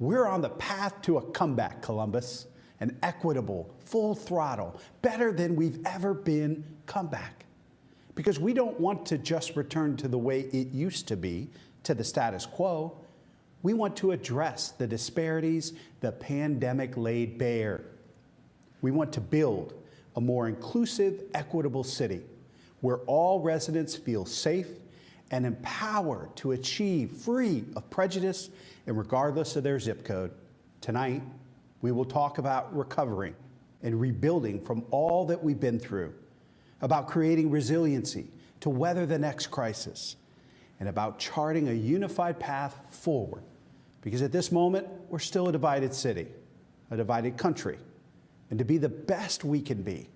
We're on the path to a comeback, Columbus. An equitable, full throttle, better than we've ever been comeback. Because we don't want to just return to the way it used to be, to the status quo. We want to address the disparities the pandemic laid bare. We want to build a more inclusive, equitable city where all residents feel safe and empowered to achieve free of prejudice and regardless of their zip code. Tonight, we will talk about recovering and rebuilding from all that we've been through, about creating resiliency to weather the next crisis, and about charting a unified path forward. Because at this moment, we're still a divided city, a divided country. And to be the best we can be,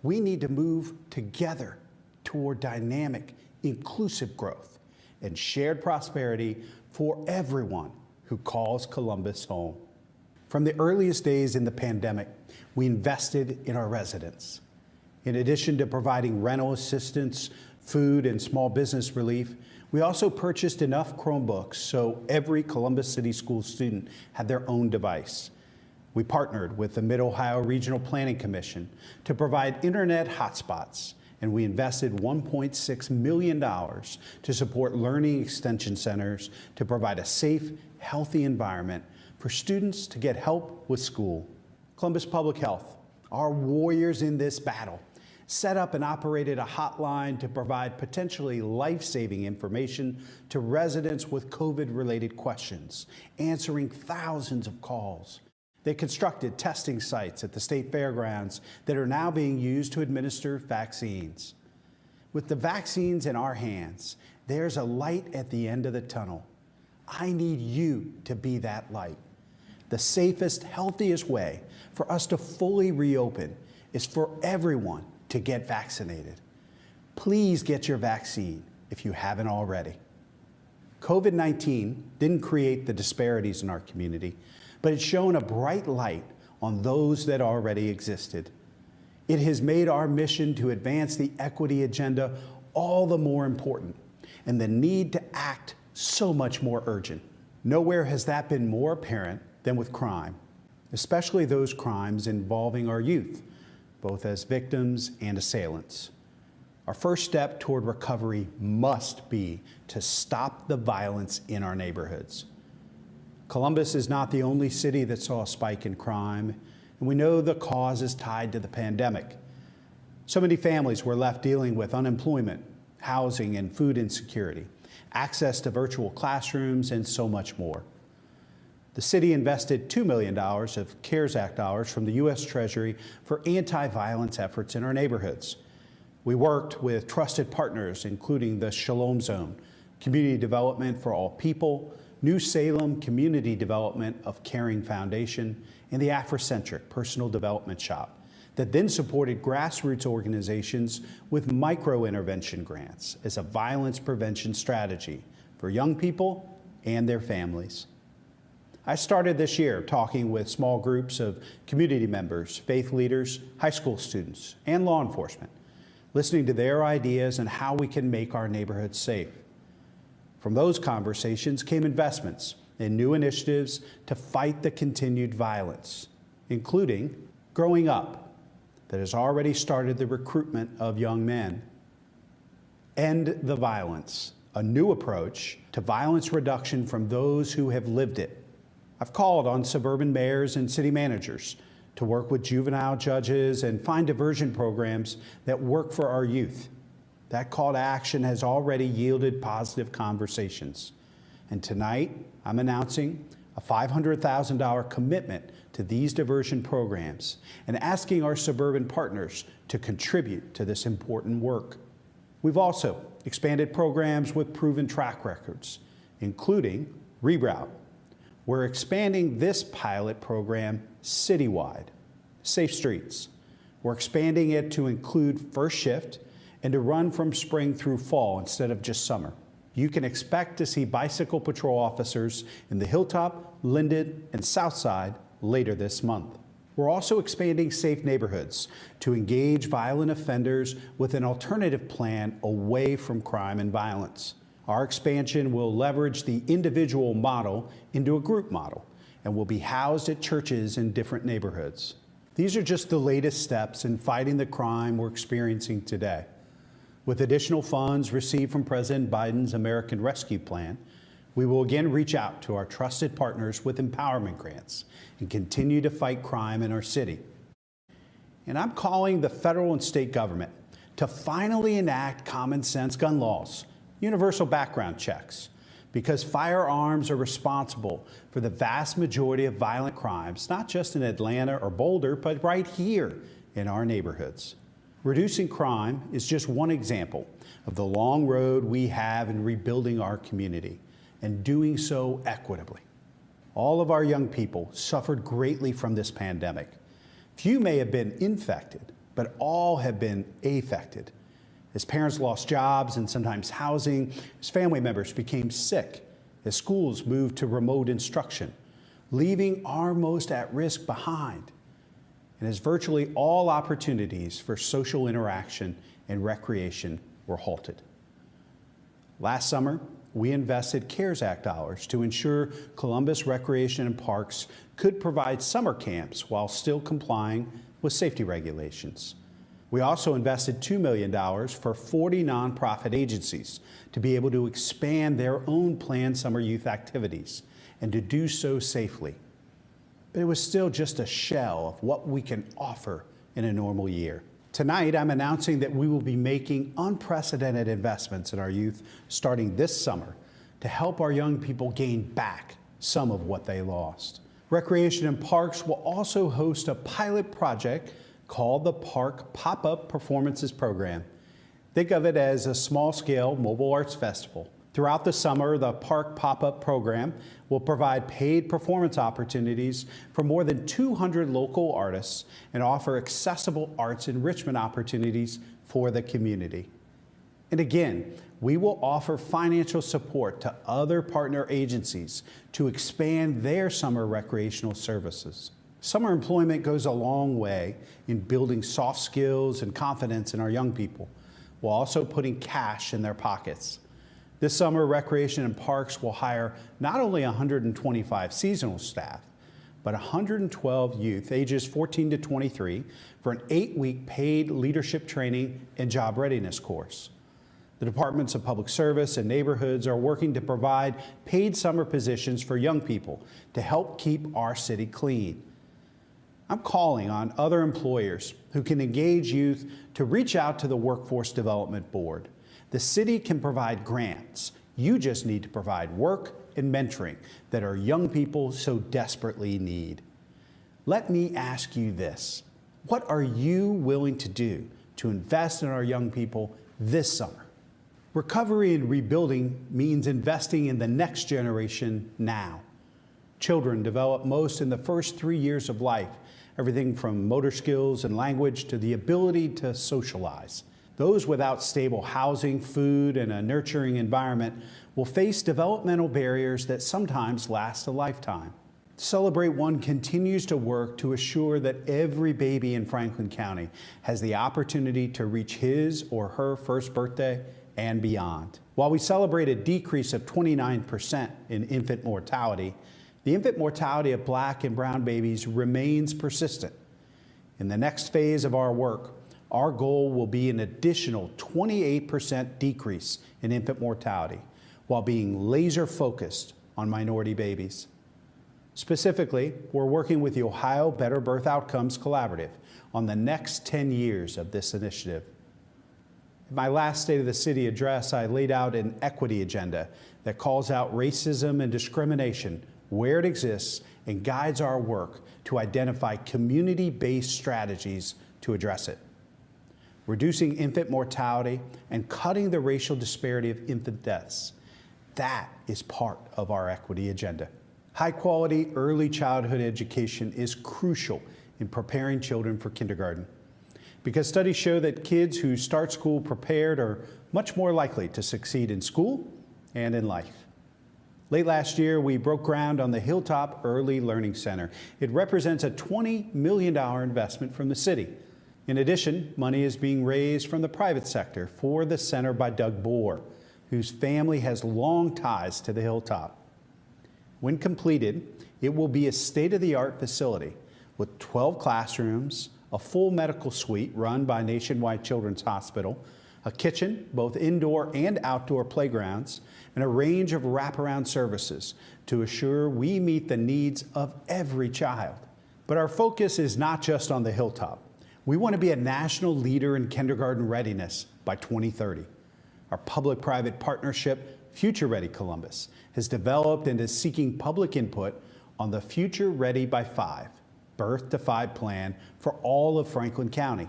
we need to move together toward dynamic, inclusive growth and shared prosperity for everyone who calls Columbus home. From the earliest days in the pandemic, we invested in our residents. In addition to providing rental assistance, food, and small business relief, we also purchased enough Chromebooks so every Columbus City School student had their own device. We partnered with the Mid-Ohio Regional Planning Commission to provide internet hotspots, and we invested $1.6 million to support learning extension centers to provide a safe, healthy environment for students to get help with school. Columbus Public Health, our warriors in this battle, set up and operated a hotline to provide potentially life-saving information to residents with COVID-related questions, answering thousands of calls. They constructed testing sites at the state fairgrounds that are now being used to administer vaccines. With the vaccines in our hands, there's a light at the end of the tunnel. I need you to be that light. The safest, healthiest way for us to fully reopen is for everyone to get vaccinated. Please get your vaccine if you haven't already. COVID-19 didn't create the disparities in our community, but it's shown a bright light on those that already existed. It has made our mission to advance the equity agenda all the more important, and the need to act so much more urgent. Nowhere has that been more apparent than with crime, especially those crimes involving our youth, both as victims and assailants. Our first step toward recovery must be to stop the violence in our neighborhoods. Columbus is not the only city that saw a spike in crime, and we know the cause is tied to the pandemic. So many families were left dealing with unemployment, housing and food insecurity, access to virtual classrooms, and so much more. The city invested $2 million of CARES Act dollars from the U.S. Treasury for anti-violence efforts in our neighborhoods. We worked with trusted partners, including the Shalom Zone, Community Development for All People, New Salem Community Development of Caring Foundation, and the Afrocentric Personal Development Shop, that then supported grassroots organizations with micro-intervention grants as a violence prevention strategy for young people and their families. I started this year talking with small groups of community members, faith leaders, high school students, and law enforcement, listening to their ideas on how we can make our neighborhoods safe. From those conversations came investments in new initiatives to fight the continued violence, including Growing Up, that has already started the recruitment of young men. End the Violence, a new approach to violence reduction from those who have lived it. I've called on suburban mayors and city managers to work with juvenile judges and find diversion programs that work for our youth. That call to action has already yielded positive conversations. And tonight, I'm announcing a $500,000 commitment to these diversion programs and asking our suburban partners to contribute to this important work. We've also expanded programs with proven track records, including Reroute. We're expanding this pilot program citywide. Safe Streets. We're expanding it to include first shift and to run from spring through fall instead of just summer. You can expect to see bicycle patrol officers in the Hilltop, Linden, and South Side later this month. We're also expanding Safe Neighborhoods to engage violent offenders with an alternative plan away from crime and violence. Our expansion will leverage the individual model into a group model and will be housed at churches in different neighborhoods. These are just the latest steps in fighting the crime we're experiencing today. With additional funds received from President Biden's American Rescue Plan, we will again reach out to our trusted partners with empowerment grants and continue to fight crime in our city. And I'm calling the federal and state government to finally enact common sense gun laws, universal background checks, because firearms are responsible for the vast majority of violent crimes, not just in Atlanta or Boulder, but right here in our neighborhoods. Reducing crime is just one example of the long road we have in rebuilding our community, and doing so equitably. All of our young people suffered greatly from this pandemic. Few may have been infected, but all have been affected. As parents lost jobs and sometimes housing, as family members became sick, as schools moved to remote instruction, leaving our most at risk behind, and as virtually all opportunities for social interaction and recreation were halted. Last summer, we invested CARES Act dollars to ensure Columbus Recreation and Parks could provide summer camps while still complying with safety regulations. We also invested $2 million for 40 nonprofit agencies to be able to expand their own planned summer youth activities and to do so safely. But it was still just a shell of what we can offer in a normal year. Tonight, I'm announcing that we will be making unprecedented investments in our youth starting this summer to help our young people gain back some of what they lost. Recreation and Parks will also host a pilot project called the Park Pop-Up Performances Program. Think of it as a small-scale mobile arts festival. Throughout the summer, the Park Pop-Up program will provide paid performance opportunities for more than 200 local artists and offer accessible arts enrichment opportunities for the community. And again, we will offer financial support to other partner agencies to expand their summer recreational services. Summer employment goes a long way in building soft skills and confidence in our young people, while also putting cash in their pockets. This summer, Recreation and Parks will hire not only 125 seasonal staff, but 112 youth ages 14 to 23 for an 8-week paid leadership training and job readiness course. The Departments of Public Service and Neighborhoods are working to provide paid summer positions for young people to help keep our city clean. I'm calling on other employers who can engage youth to reach out to the Workforce Development Board. The city can provide grants. You just need to provide work and mentoring that our young people so desperately need. Let me ask you this. What are you willing to do to invest in our young people this summer? Recovery and rebuilding means investing in the next generation now. Children develop most in the first 3 years of life, everything from motor skills and language to the ability to socialize. Those without stable housing, food, and a nurturing environment will face developmental barriers that sometimes last a lifetime. Celebrate One continues to work to assure that every baby in Franklin County has the opportunity to reach his or her first birthday and beyond. While we celebrate a decrease of 29% in infant mortality, the infant mortality of Black and brown babies remains persistent. In the next phase of our work, our goal will be an additional 28% decrease in infant mortality while being laser focused on minority babies. Specifically, we're working with the Ohio Better Birth Outcomes Collaborative on the next 10 years of this initiative. In my last State of the City address, I laid out an equity agenda that calls out racism and discrimination where it exists and guides our work to identify community-based strategies to address it. Reducing infant mortality and cutting the racial disparity of infant deaths, that is part of our equity agenda. High-quality early childhood education is crucial in preparing children for kindergarten, because studies show that kids who start school prepared are much more likely to succeed in school and in life. Late last year, we broke ground on the Hilltop Early Learning Center. It represents a $20 million investment from the city. In addition, money is being raised from the private sector for the center by Doug Bohr, whose family has long ties to the Hilltop. When completed, It will be a state-of-the-art facility with 12 classrooms, a full medical suite run by Nationwide Children's Hospital, a kitchen, both indoor and outdoor playgrounds, and a range of wraparound services to assure we meet the needs of every child. But our focus is not just on the hilltop. We want to be a national leader in kindergarten readiness by 2030. Our public-private partnership, Future Ready Columbus, has developed and is seeking public input on the Future Ready by 5, Birth to 5 plan for all of Franklin County.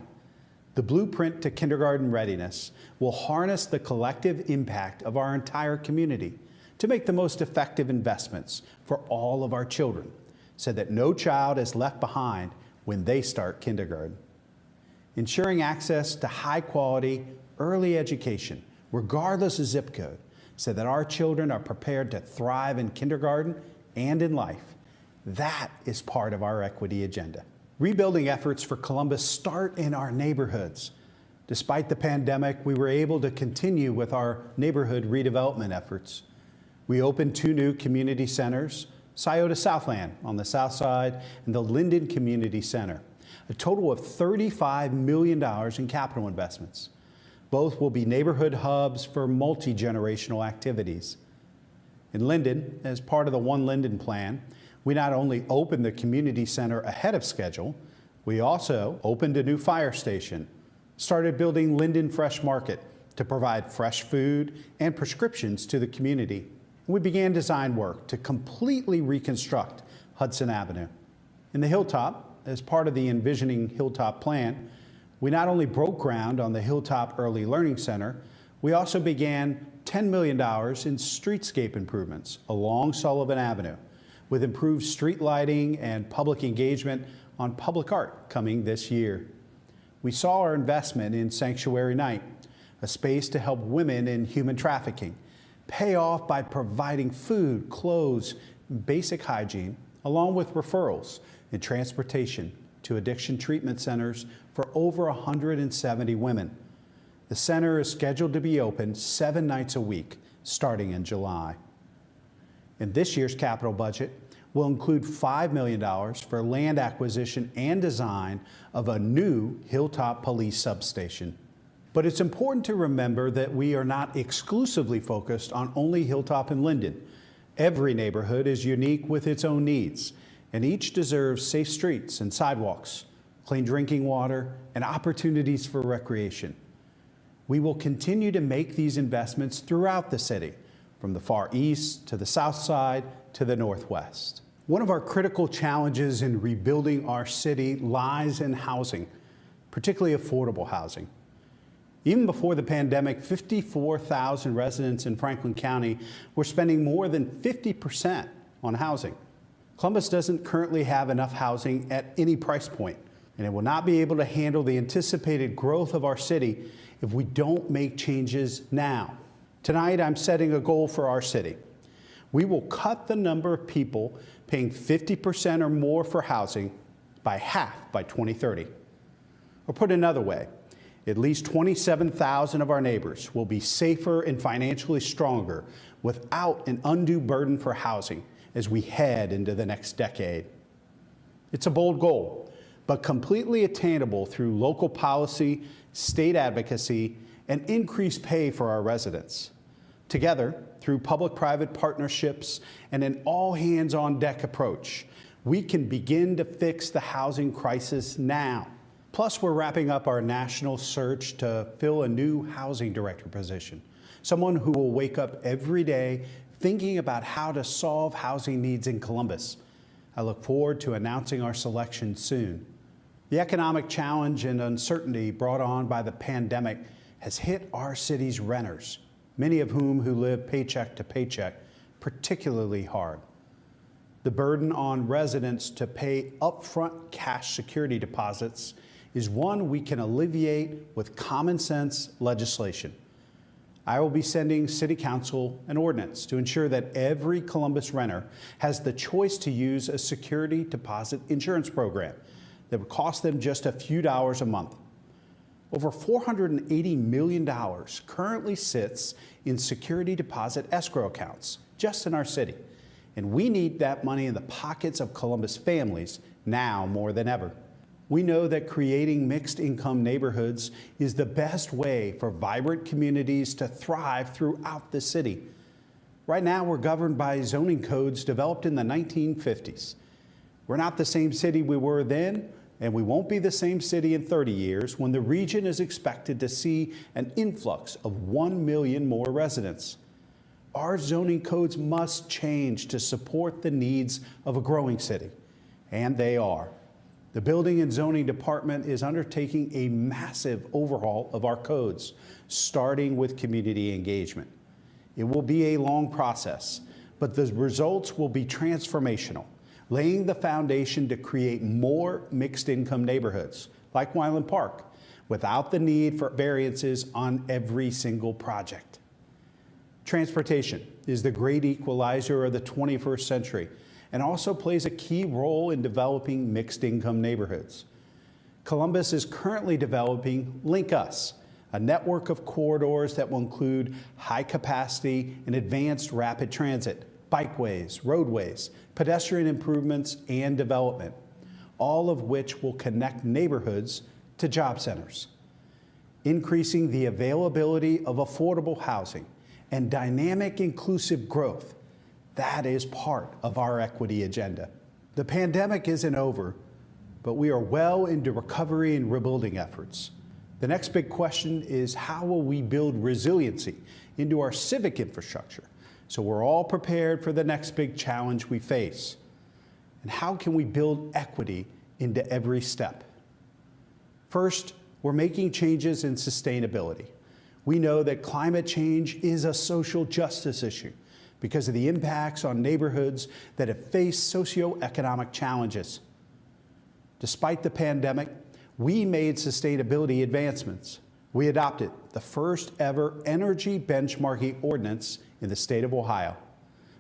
The blueprint to kindergarten readiness will harness the collective impact of our entire community to make the most effective investments for all of our children so that no child is left behind when they start kindergarten. Ensuring access to high-quality, early education, regardless of zip code, so that our children are prepared to thrive in kindergarten and in life. That is part of our equity agenda. Rebuilding efforts for Columbus start in our neighborhoods. Despite the pandemic, we were able to continue with our neighborhood redevelopment efforts. We opened 2 new community centers, Scioto Southland on the south side and the Linden Community Center, a total of $35 million in capital investments. Both will be neighborhood hubs for multi-generational activities. In Linden, as part of the One Linden plan, we not only opened the community center ahead of schedule, we also opened a new fire station, started building Linden Fresh Market to provide fresh food and prescriptions to the community. We began design work to completely reconstruct Hudson Avenue. In the Hilltop, as part of the Envisioning Hilltop plan, we not only broke ground on the Hilltop Early Learning Center, we also began $10 million in streetscape improvements along Sullivan Avenue, with improved street lighting and public engagement on public art coming this year. We saw our investment in Sanctuary Night, a space to help women in human trafficking, pay off by providing food, clothes, and basic hygiene, along with referrals and transportation to addiction treatment centers for over 170 women. The center is scheduled to be open 7 nights a week, starting in July. In this year's capital budget, will include $5 million for land acquisition and design of a new Hilltop Police substation. But it's important to remember that we are not exclusively focused on only Hilltop and Linden. Every neighborhood is unique with its own needs, and each deserves safe streets and sidewalks, clean drinking water, and opportunities for recreation. We will continue to make these investments throughout the city, from the far east to the south side to the northwest. One of our critical challenges in rebuilding our city lies in housing, particularly affordable housing. Even before the pandemic, 54,000 residents in Franklin County were spending more than 50% on housing. Columbus doesn't currently have enough housing at any price point, and it will not be able to handle the anticipated growth of our city if we don't make changes now. Tonight, I'm setting a goal for our city. We will cut the number of people paying 50% or more for housing by half by 2030. Or put another way, at least 27,000 of our neighbors will be safer and financially stronger without an undue burden for housing as we head into the next decade. It's a bold goal, but completely attainable through local policy, state advocacy, and increased pay for our residents. Together, through public-private partnerships and an all-hands-on-deck approach, we can begin to fix the housing crisis now. Plus, we're wrapping up our national search to fill a new housing director position, someone who will wake up every day thinking about how to solve housing needs in Columbus. I look forward to announcing our selection soon. The economic challenge and uncertainty brought on by the pandemic has hit our city's renters, many of whom live paycheck to paycheck, particularly hard. The burden on residents to pay upfront cash security deposits is one we can alleviate with common sense legislation. I will be sending City Council an ordinance to ensure that every Columbus renter has the choice to use a security deposit insurance program that would cost them just a few dollars a month. Over $480 million currently sits in security deposit escrow accounts just in our city, And we need that money in the pockets of Columbus families now more than ever. We know that creating mixed income neighborhoods is the best way for vibrant communities to thrive throughout the city. Right now, we're governed by zoning codes developed in the 1950s. We're not the same city we were then, and we won't be the same city in 30 years when the region is expected to see an influx of 1 million more residents. Our zoning codes must change to support the needs of a growing city, and they are. The Building and Zoning Department is undertaking a massive overhaul of our codes, starting with community engagement. It will be a long process, but the results will be transformational, laying the foundation to create more mixed-income neighborhoods, like Wyland Park, without the need for variances on every single project. Transportation is the great equalizer of the 21st century and also plays a key role in developing mixed-income neighborhoods. Columbus is currently developing Link Us, a network of corridors that will include high-capacity and advanced rapid transit, bikeways, roadways, pedestrian improvements, and development, all of which will connect neighborhoods to job centers. Increasing the availability of affordable housing and dynamic inclusive growth, that is part of our equity agenda. The pandemic isn't over, but we are well into recovery and rebuilding efforts. The next big question is, how will we build resiliency into our civic infrastructure so we're all prepared for the next big challenge we face? And how can we build equity into every step? First, we're making changes in sustainability. We know that climate change is a social justice issue because of the impacts on neighborhoods that have faced socioeconomic challenges. Despite the pandemic, we made sustainability advancements. We adopted the first ever energy benchmarking ordinance in the state of Ohio,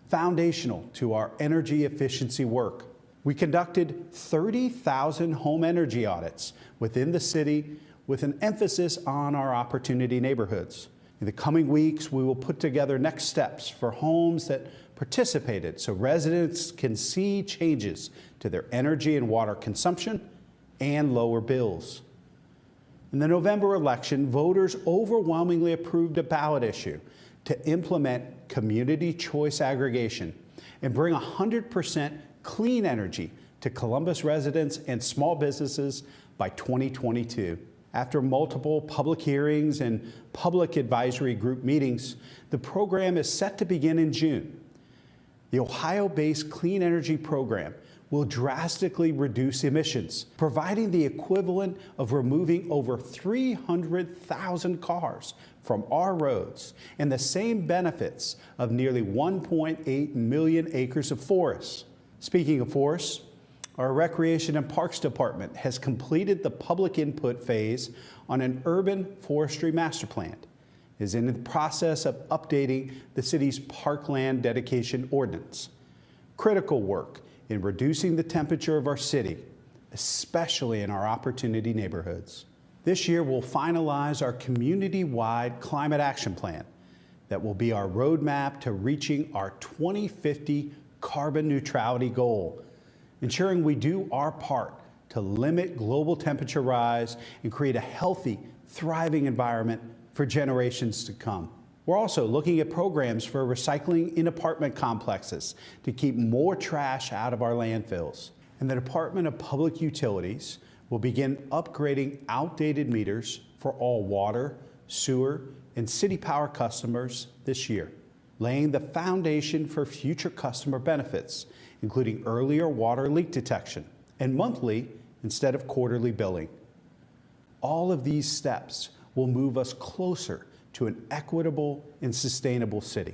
foundational to our energy efficiency work. We conducted 30,000 home energy audits within the city with an emphasis on our opportunity neighborhoods. In the coming weeks, we will put together next steps for homes that participated so residents can see changes to their energy and water consumption and lower bills. In the November election, voters overwhelmingly approved a ballot issue to implement community choice aggregation and bring 100% clean energy to Columbus residents and small businesses by 2022. After multiple public hearings and public advisory group meetings, the program is set to begin in June. The Ohio-based clean energy program will drastically reduce emissions, providing the equivalent of removing over 300,000 cars from our roads and the same benefits of nearly 1.8 million acres of forests. Speaking of forests, our Recreation and Parks Department has completed the public input phase on an urban forestry master plan. It is in the process of updating the city's parkland dedication ordinance. Critical work in reducing the temperature of our city, especially in our opportunity neighborhoods. This year, we'll finalize our community-wide climate action plan that will be our roadmap to reaching our 2050 carbon neutrality goal, ensuring we do our part to limit global temperature rise and create a healthy, thriving environment for generations to come. We're also looking at programs for recycling in apartment complexes to keep more trash out of our landfills. And the Department of Public Utilities will begin upgrading outdated meters for all water, sewer, and city power customers this year, laying the foundation for future customer benefits, including earlier water leak detection and monthly instead of quarterly billing. All of these steps will move us closer to an equitable and sustainable city.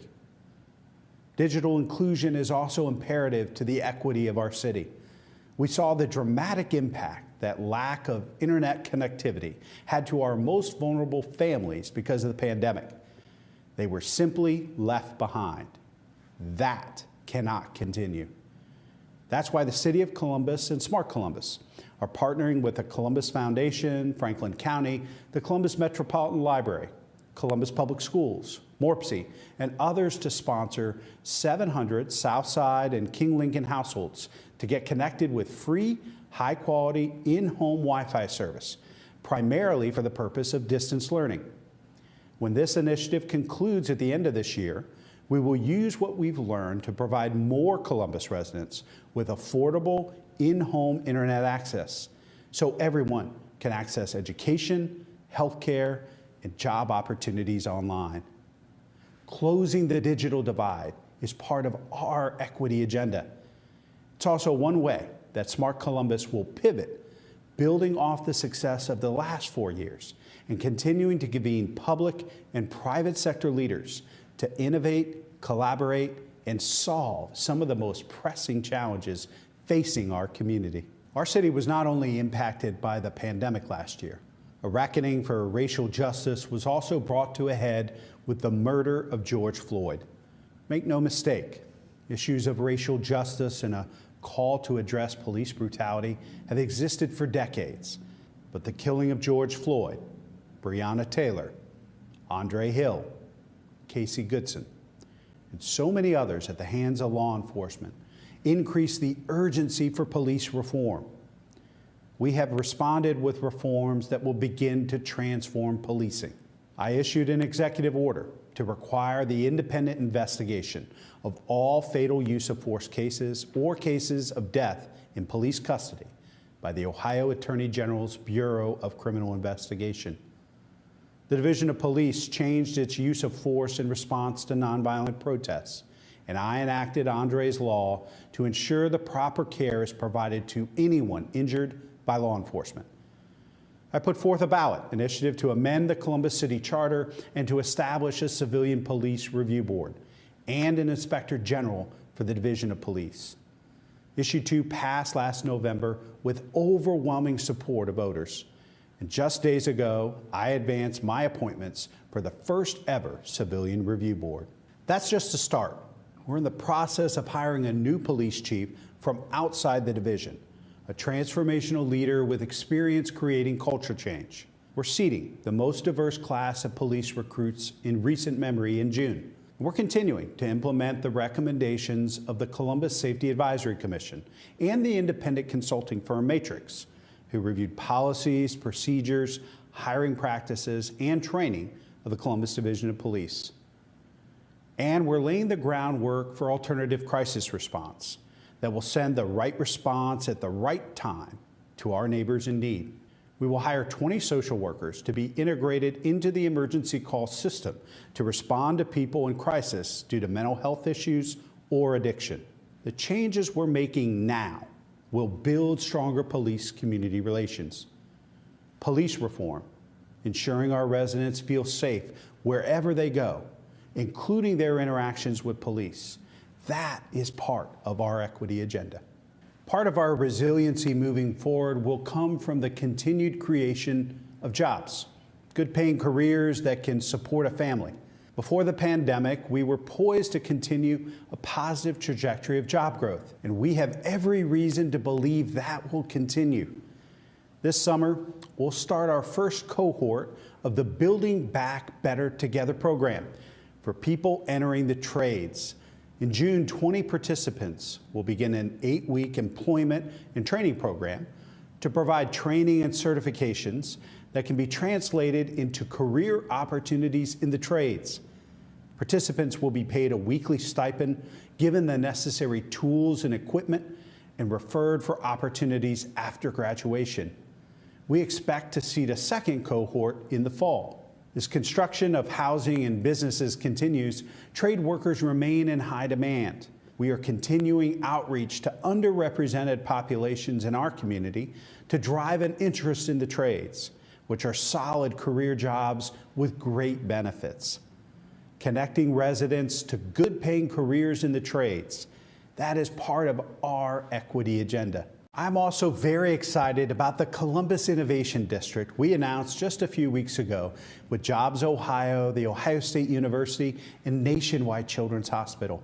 Digital inclusion is also imperative to the equity of our city. We saw the dramatic impact that lack of internet connectivity had to our most vulnerable families because of the pandemic. They were simply left behind. That cannot continue. That's why the City of Columbus and Smart Columbus are partnering with the Columbus Foundation, Franklin County, the Columbus Metropolitan Library, Columbus Public Schools, MORPSI, and others to sponsor 700 Southside and King Lincoln households to get connected with free, high-quality, in-home Wi-Fi service, primarily for the purpose of distance learning. When this initiative concludes at the end of this year, we will use what we've learned to provide more Columbus residents with affordable, in-home internet access, so everyone can access education, healthcare, and job opportunities online. Closing the digital divide is part of our equity agenda. It's also one way that Smart Columbus will pivot, building off the success of the last 4 years and continuing to convene public and private sector leaders to innovate, collaborate, and solve some of the most pressing challenges facing our community. Our city was not only impacted by the pandemic last year. A reckoning for racial justice was also brought to a head with the murder of George Floyd. Make no mistake, issues of racial justice and a call to address police brutality have existed for decades. But the killing of George Floyd, Breonna Taylor, Andre Hill, Casey Goodson, and so many others at the hands of law enforcement increased the urgency for police reform. We have responded with reforms that will begin to transform policing. I issued an executive order to require the independent investigation of all fatal use of force cases or cases of death in police custody by the Ohio Attorney General's Bureau of Criminal Investigation. The Division of Police changed its use of force in response to nonviolent protests, and I enacted Andre's Law to ensure the proper care is provided to anyone injured by law enforcement. I put forth a ballot initiative to amend the Columbus City Charter and to establish a civilian police review board and an inspector general for the Division of Police. Issue 2 passed last November with overwhelming support of voters. And just days ago, I advanced my appointments for the first ever civilian review board. That's just a start. We're in the process of hiring a new police chief from outside the division, a transformational leader with experience creating culture change. We're seating the most diverse class of police recruits in recent memory in June. We're continuing to implement the recommendations of the Columbus Safety Advisory Commission and the independent consulting firm Matrix, who reviewed policies, procedures, hiring practices, and training of the Columbus Division of Police. And we're laying the groundwork for alternative crisis response that will send the right response at the right time to our neighbors in need. We will hire 20 social workers to be integrated into the emergency call system to respond to people in crisis due to mental health issues or addiction. The changes we're making now will build stronger police-community relations. Police reform, ensuring our residents feel safe wherever they go, including their interactions with police. That is part of our equity agenda. Part of our resiliency moving forward will come from the continued creation of jobs, good-paying careers that can support a family. Before the pandemic, we were poised to continue a positive trajectory of job growth, and we have every reason to believe that will continue. This summer, we'll start our first cohort of the Building Back Better Together program for people entering the trades. In June, 20 participants will begin an 8-week employment and training program to provide training and certifications that can be translated into career opportunities in the trades. Participants will be paid a weekly stipend, given the necessary tools and equipment, and referred for opportunities after graduation. We expect to seed a second cohort in the fall. As construction of housing and businesses continues, trade workers remain in high demand. We are continuing outreach to underrepresented populations in our community to drive an interest in the trades, which are solid career jobs with great benefits. Connecting residents to good-paying careers in the trades, that is part of our equity agenda. I'm also very excited about the Columbus Innovation District we announced just a few weeks ago with Jobs Ohio, the Ohio State University, and Nationwide Children's Hospital.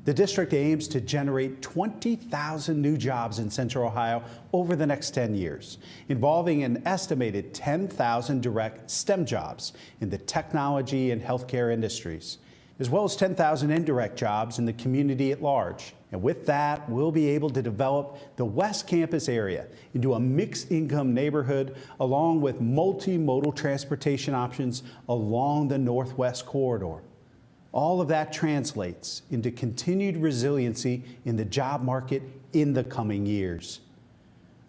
The district aims to generate 20,000 new jobs in Central Ohio over the next 10 years, involving an estimated 10,000 direct STEM jobs in the technology and healthcare industries, as well as 10,000 indirect jobs in the community at large. And with that, we'll be able to develop the West Campus area into a mixed-income neighborhood, along with multimodal transportation options along the Northwest Corridor. All of that translates into continued resiliency in the job market in the coming years.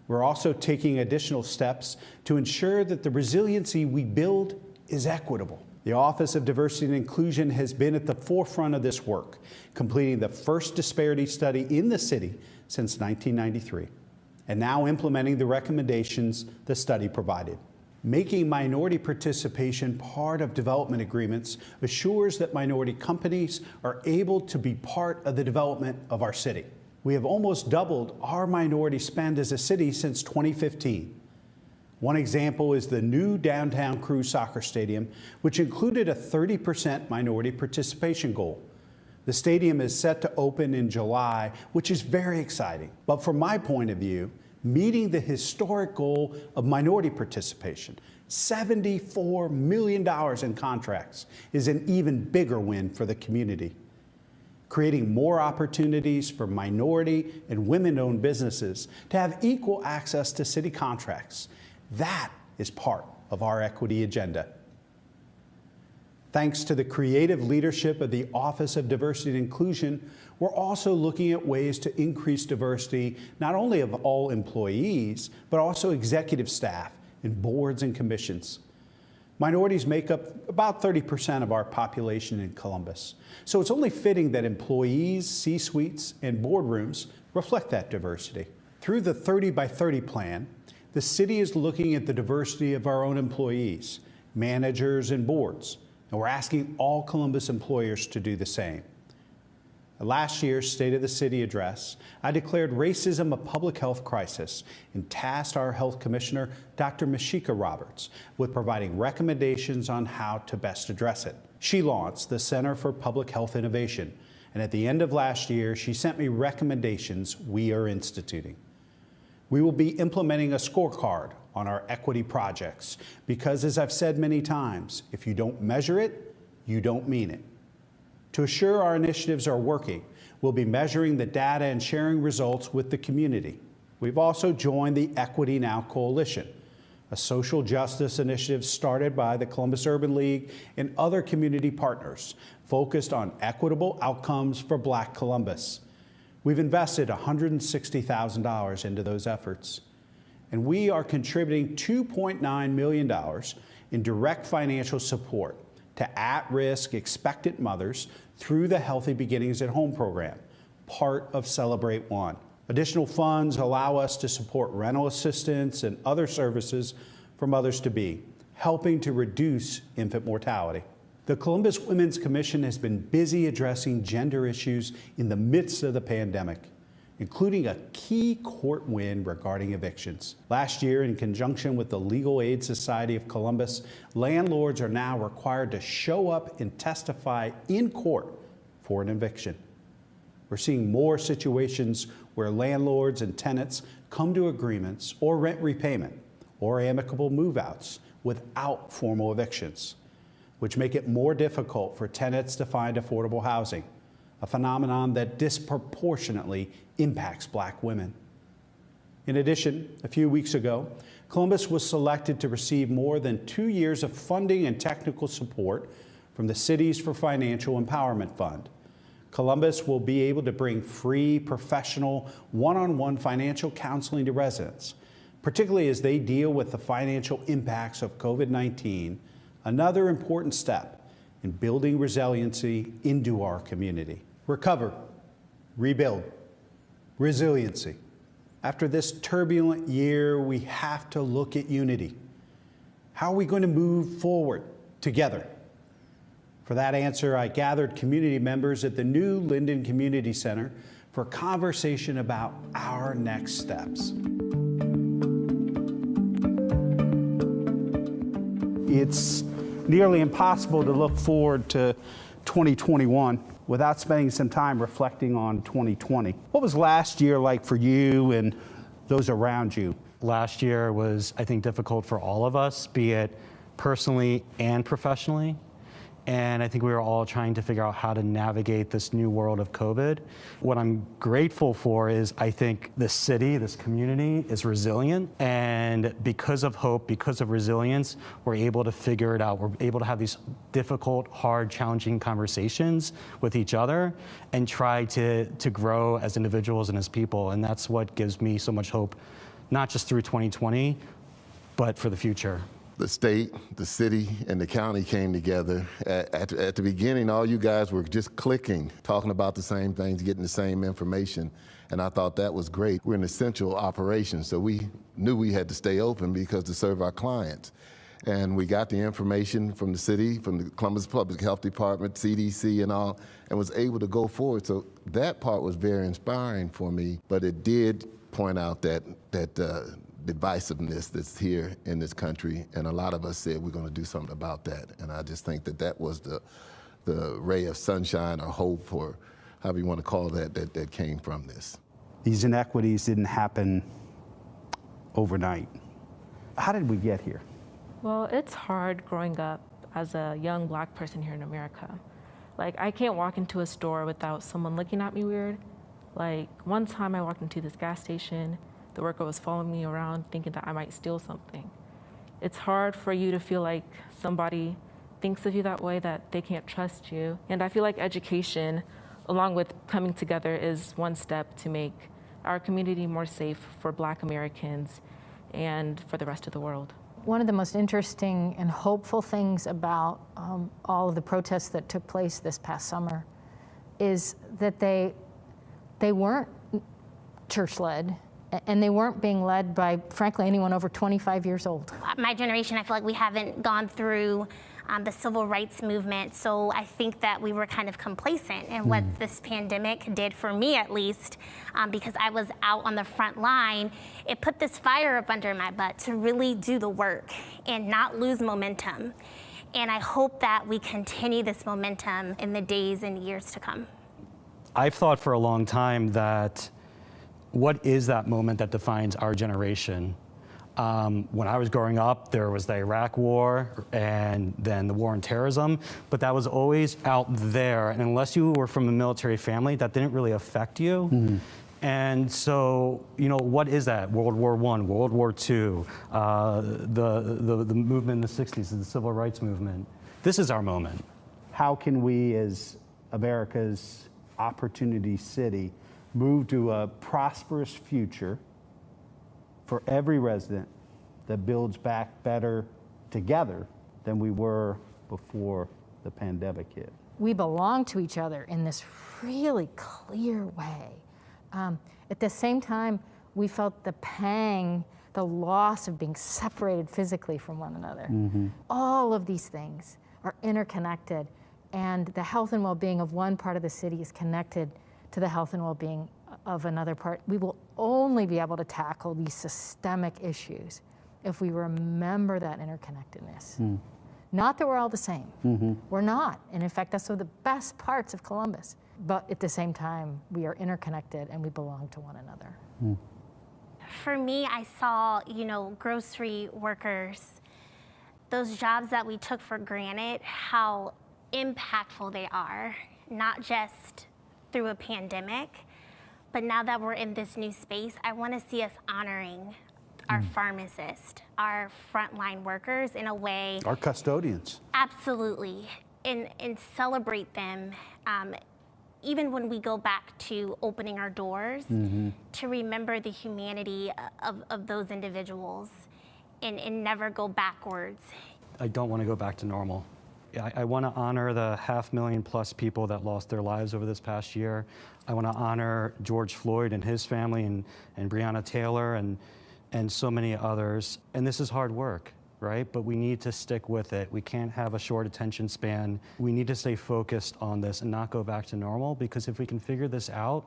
We're also taking additional steps to ensure that the resiliency we build is equitable. The Office of Diversity and Inclusion has been at the forefront of this work, completing the first disparity study in the city since 1993, and now implementing the recommendations the study provided. Making minority participation part of development agreements assures that minority companies are able to be part of the development of our city. We have almost doubled our minority spend as a city since 2015. One example is the new downtown Crew Soccer Stadium, which included a 30% minority participation goal. The stadium is set to open in July, which is very exciting. But from my point of view, meeting the historic goal of minority participation, $74 million in contracts, is an even bigger win for the community. Creating more opportunities for minority and women-owned businesses to have equal access to city contracts, that is part of our equity agenda. Thanks to the creative leadership of the Office of Diversity and Inclusion, we're also looking at ways to increase diversity, not only of all employees, but also executive staff and boards and commissions. Minorities make up about 30% of our population in Columbus, so it's only fitting that employees, C-suites, and boardrooms reflect that diversity. Through the 30 by 30 plan, the city is looking at the diversity of our own employees, managers, and boards. And we're asking all Columbus employers to do the same. At last year's State of the City address, I declared racism a public health crisis and tasked our Health Commissioner, Dr. Mashika Roberts, with providing recommendations on how to best address it. She launched the Center for Public Health Innovation, and at the end of last year, she sent me recommendations we are instituting. We will be implementing a scorecard on our equity projects because, as I've said many times, if you don't measure it, you don't mean it. To assure our initiatives are working, we'll be measuring the data and sharing results with the community. We've also joined the Equity Now Coalition, a social justice initiative started by the Columbus Urban League and other community partners focused on equitable outcomes for Black Columbus. We've invested $160,000 into those efforts, and we are contributing $2.9 million in direct financial support to at-risk expectant mothers through the Healthy Beginnings at Home program, part of Celebrate One. Additional funds allow us to support rental assistance and other services for mothers-to-be, helping to reduce infant mortality. The Columbus Women's Commission has been busy addressing gender issues in the midst of the pandemic, including a key court win regarding evictions. Last year, in conjunction with the Legal Aid Society of Columbus, landlords are now required to show up and testify in court for an eviction. We're seeing more situations where landlords and tenants come to agreements or rent repayment or amicable move-outs without formal evictions, which make it more difficult for tenants to find affordable housing, a phenomenon that disproportionately impacts Black women. In addition, a few weeks ago, Columbus was selected to receive more than 2 years of funding and technical support from the Cities for Financial Empowerment Fund. Columbus will be able to bring free, professional, one-on-one financial counseling to residents, particularly as they deal with the financial impacts of COVID-19, another important step in building resiliency into our community. Recover, rebuild, resiliency. After this turbulent year, we have to look at unity. How are we going to move forward together? For that answer, I gathered community members at the new Linden Community Center for a conversation about our next steps. It's nearly impossible to look forward to 2021 without spending some time reflecting on 2020. What was last year like for you and those around you? Last year was, I think, difficult for all of us, be it personally and professionally. And I think we were all trying to figure out how to navigate this new world of COVID. What I'm grateful for is I think this city, this community is resilient. And because of hope, because of resilience, we're able to figure it out. We're able to have these difficult, hard, challenging conversations with each other and try to grow as individuals and as people. And that's what gives me so much hope, not just through 2020, but for the future. The state, the city, and the county came together. At the beginning, all you guys were just clicking, talking about the same things, getting the same information, and I thought that was great. We're an essential operation, so we knew we had to stay open because to serve our clients. And we got the information from the city, from the Columbus Public Health Department, CDC and all, and was able to go forward. So that part was very inspiring for me, but it did point out that divisiveness that's here in this country, and a lot of us said we're going to do something about that. And I just think that was the ray of sunshine or hope, or however you want to call that came from this. These inequities didn't happen overnight. How did we get here? Well, it's hard growing up as a young Black person here in America. Like, I can't walk into a store without someone looking at me weird. Like, one time I walked into this gas station, the worker was following me around thinking that I might steal something. It's hard for you to feel like somebody thinks of you that way, that they can't trust you. And I feel like education, along with coming together, is one step to make our community more safe for Black Americans and for the rest of the world. One of the most interesting and hopeful things about all of the protests that took place this past summer is that they weren't church-led, and they weren't being led by, frankly, anyone over 25 years old. My generation, I feel like we haven't gone through the civil rights movement, so I think that we were kind of complacent in what this pandemic did for me, at least, because I was out on the front line. It put this fire up under my butt to really do the work and not lose momentum. And I hope that we continue this momentum in the days and years to come. I've thought for a long time that what is that moment that defines our generation? When I was growing up, there was the Iraq War and then the war on terrorism, but that was always out there. And unless you were from a military family, that didn't really affect you. And so, what is that? World War I, World War II, the movement in the 60s, the civil rights movement. This is our moment. How can we, as America's opportunity city, move to a prosperous future for every resident that builds back better together than we were before the pandemic hit? We belong to each other in this really clear way. At the same time, we felt the pang, the loss of being separated physically from one another. All of these things are interconnected, and the health and well-being of one part of the city is connected to the health and well-being of another part. We will only be able to tackle these systemic issues if we remember that interconnectedness. Not that we're all the same. We're not. And in fact, that's one of the best parts of Columbus. But at the same time, we are interconnected and we belong to one another. For me, I saw, grocery workers, those jobs that we took for granted, how impactful they are, not just through a pandemic, but now that we're in this new space, I want to see us honoring our pharmacists, our frontline workers in a way. Our custodians. Absolutely, and celebrate them, even when we go back to opening our doors, to remember the humanity of those individuals and never go backwards. I don't want to go back to normal. I want to honor the 500,000+ people that lost their lives over this past year. I want to honor George Floyd and his family and Breonna Taylor and so many others. And this is hard work, right? But we need to stick with it. We can't have a short attention span. We need to stay focused on this and not go back to normal, because if we can figure this out,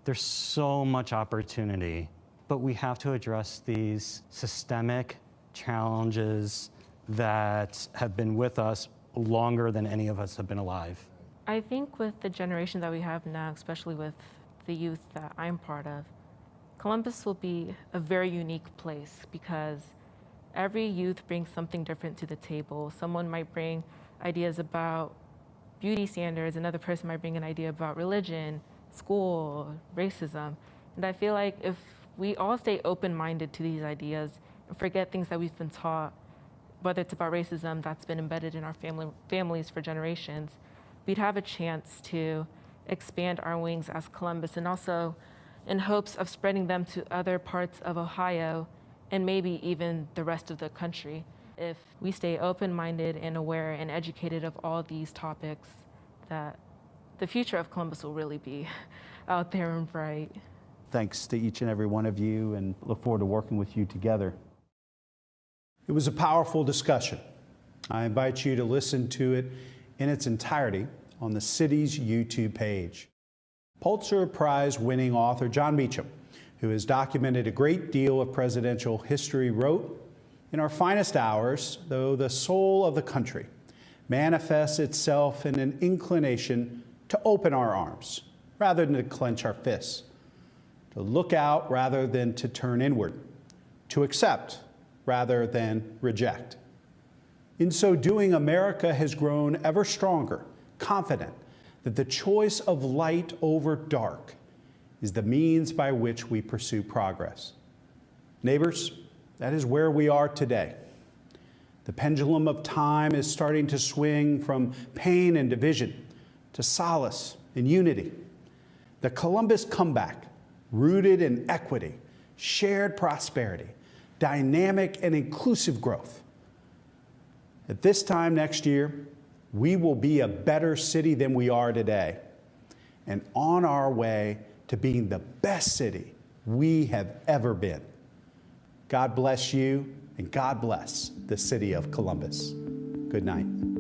there's so much opportunity. But we have to address these systemic challenges that have been with us longer than any of us have been alive. I think with the generation that we have now, especially with the youth that I'm part of, Columbus will be a very unique place because every youth brings something different to the table. Someone might bring ideas about beauty standards, another person might bring an idea about religion, school, racism. And I feel like if we all stay open-minded to these ideas and forget things that we've been taught, whether it's about racism that's been embedded in our families for generations, we'd have a chance to expand our wings as Columbus, and also in hopes of spreading them to other parts of Ohio and maybe even the rest of the country. If we stay open-minded and aware and educated of all these topics, that the future of Columbus will really be out there and bright. Thanks to each and every one of you, and look forward to working with you together. It was a powerful discussion. I invite you to listen to it in its entirety on the city's YouTube page. Pulitzer Prize-winning author John Meacham, who has documented a great deal of presidential history, wrote, "In our finest hours, though the soul of the country manifests itself in an inclination to open our arms rather than to clench our fists, to look out rather than to turn inward, to accept rather than reject. In so doing, America has grown ever stronger, confident that the choice of light over dark is the means by which we pursue progress." Neighbors, that is where we are today. The pendulum of time is starting to swing from pain and division to solace and unity. The Columbus comeback, rooted in equity, shared prosperity, dynamic and inclusive growth. At this time next year, we will be a better city than we are today, and on our way to being the best city we have ever been. God bless you, and God bless the city of Columbus. Good night.